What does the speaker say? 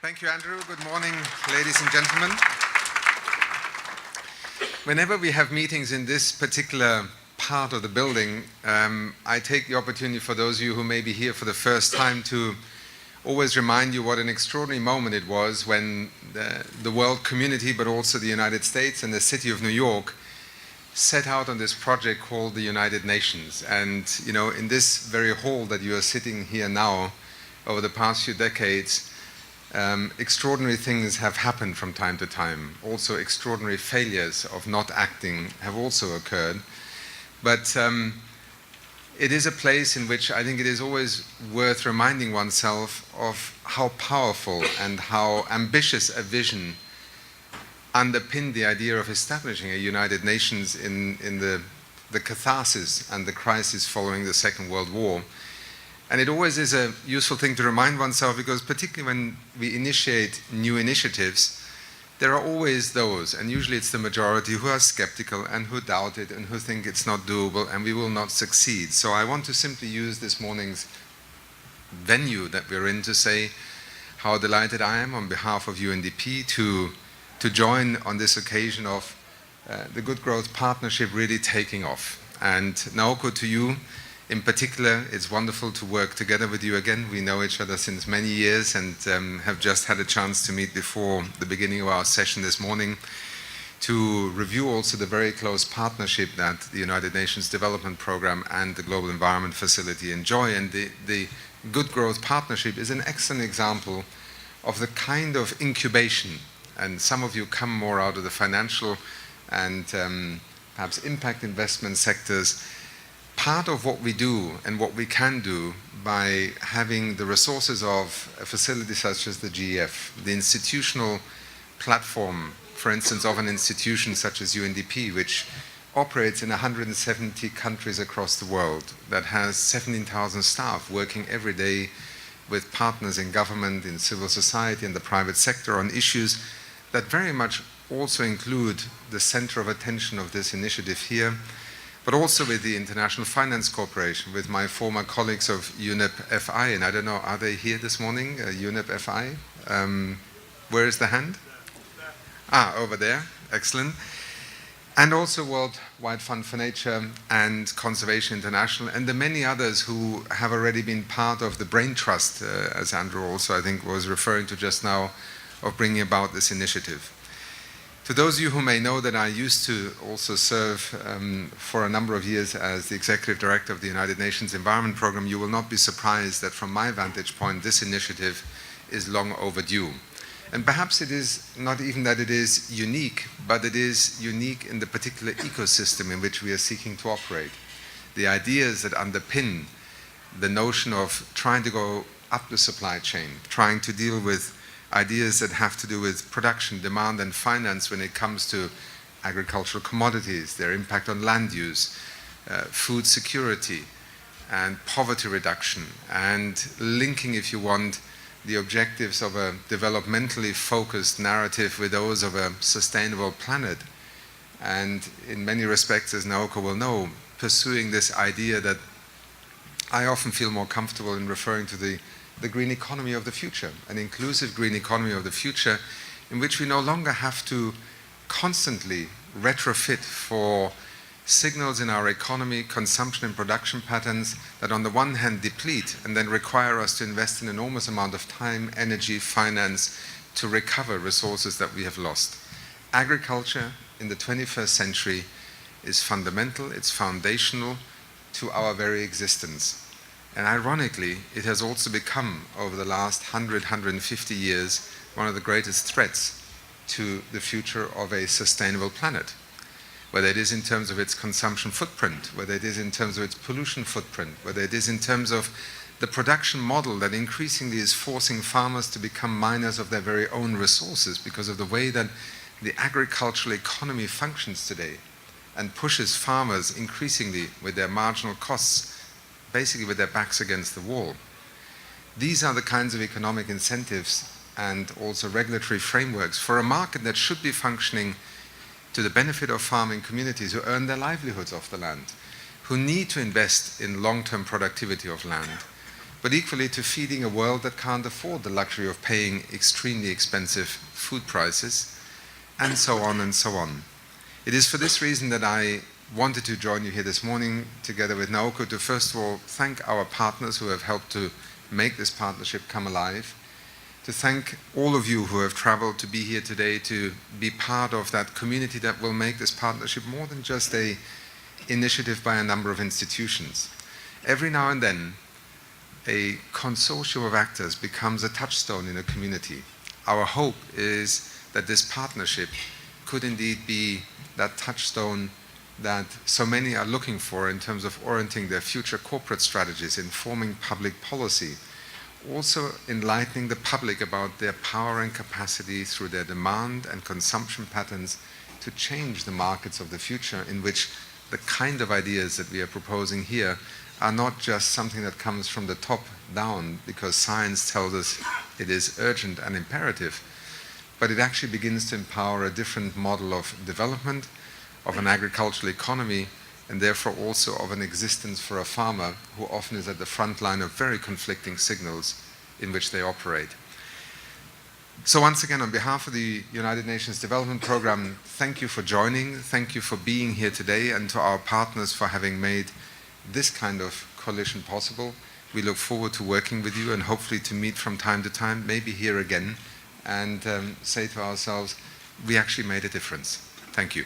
Thank you, Andrew. Good morning, ladies and gentlemen. Whenever we have meetings in this particular part of the building, I take the opportunity for those of you who may be here for the first time to always remind you what an extraordinary moment it was when the world community, but also the United States and the city of New York, set out on this project called the United Nations. And, you know, in this very hall that you are sitting here now, over the past few decades, extraordinary things have happened from time to time. Also, extraordinary failures of not acting have also occurred. But it is a place in which I think it is always worth reminding oneself of how powerful and how ambitious a vision underpinned the idea of establishing a United Nations in the catharsis and the crisis following the Second World War. And it always is a useful thing to remind oneself, because particularly when we initiate new initiatives, there are always those, and usually it's the majority, who are skeptical and who doubt it and who think it's not doable and we will not succeed. So I want to simply use this morning's venue that we're in to say how delighted I am on behalf of UNDP to join on this occasion of the Good Growth Partnership really taking off. And Naoko, to you in particular, it's wonderful to work together with you again. We know each other since many years and have just had a chance to meet before the beginning of our session this morning to review also the very close partnership that the United Nations Development Programme and the Global Environment Facility enjoy. And the Good Growth Partnership is an excellent example of the kind of incubation, and some of you come more out of the financial and perhaps impact investment sectors. Part of what we do and what we can do by having the resources of a facility such as the GEF, the institutional platform, for instance, of an institution such as UNDP, which operates in 170 countries across the world, that has 17,000 staff working every day with partners in government, in civil society, and the private sector on issues that very much also include the center of attention of this initiative here, but also with the International Finance Corporation, with my former colleagues of UNDP FI, and I don't know, are they here this morning, UNDP FI? Where is the hand? Over there, excellent. And also Worldwide Fund for Nature and Conservation International, and the many others who have already been part of the brain trust, as Andrew also, I think, was referring to just now, of bringing about this initiative. To those of you who may know that I used to also serve for a number of years as the Executive Director of the United Nations Environment Programme, you will not be surprised that from my vantage point, this initiative is long overdue. And perhaps it is not even that it is unique, but it is unique in the particular ecosystem in which we are seeking to operate. The ideas that underpin the notion of trying to go up the supply chain, trying to deal with ideas that have to do with production, demand, and finance when it comes to agricultural commodities, their impact on land use, food security, and poverty reduction, and linking, if you want, the objectives of a developmentally focused narrative with those of a sustainable planet. And in many respects, as Naoko will know, pursuing this idea that I often feel more comfortable in referring to the green economy of the future, an inclusive green economy of the future, in which we no longer have to constantly retrofit for signals in our economy, consumption and production patterns that on the one hand deplete and then require us to invest an enormous amount of time, energy, finance to recover resources that we have lost. Agriculture in the 21st century is fundamental, it's foundational to our very existence. And ironically, it has also become, over the last 100, 150 years, one of the greatest threats to the future of a sustainable planet. Whether it is in terms of its consumption footprint, whether it is in terms of its pollution footprint, whether it is in terms of the production model that increasingly is forcing farmers to become miners of their very own resources because of the way that the agricultural economy functions today and pushes farmers increasingly with their marginal costs basically with their backs against the wall. These are the kinds of economic incentives and also regulatory frameworks for a market that should be functioning to the benefit of farming communities who earn their livelihoods off the land, who need to invest in long-term productivity of land, but equally to feeding a world that can't afford the luxury of paying extremely expensive food prices, and so on and so on. It is for this reason that I wanted to join you here this morning together with Naoko to first of all thank our partners who have helped to make this partnership come alive, to thank all of you who have traveled to be here today to be part of that community that will make this partnership more than just an initiative by a number of institutions. Every now and then, a consortium of actors becomes a touchstone in a community. Our hope is that this partnership could indeed be that touchstone that so many are looking for in terms of orienting their future corporate strategies, informing public policy, also enlightening the public about their power and capacity through their demand and consumption patterns to change the markets of the future, in which the kind of ideas that we are proposing here are not just something that comes from the top down because science tells us it is urgent and imperative, but it actually begins to empower a different model of development, of an agricultural economy, and therefore also of an existence for a farmer who often is at the front line of very conflicting signals in which they operate. So once again, on behalf of the United Nations Development Programme, thank you for joining, thank you for being here today, and to our partners for having made this kind of coalition possible. We look forward to working with you and hopefully to meet from time to time, maybe here again, and say to ourselves, we actually made a difference. Thank you.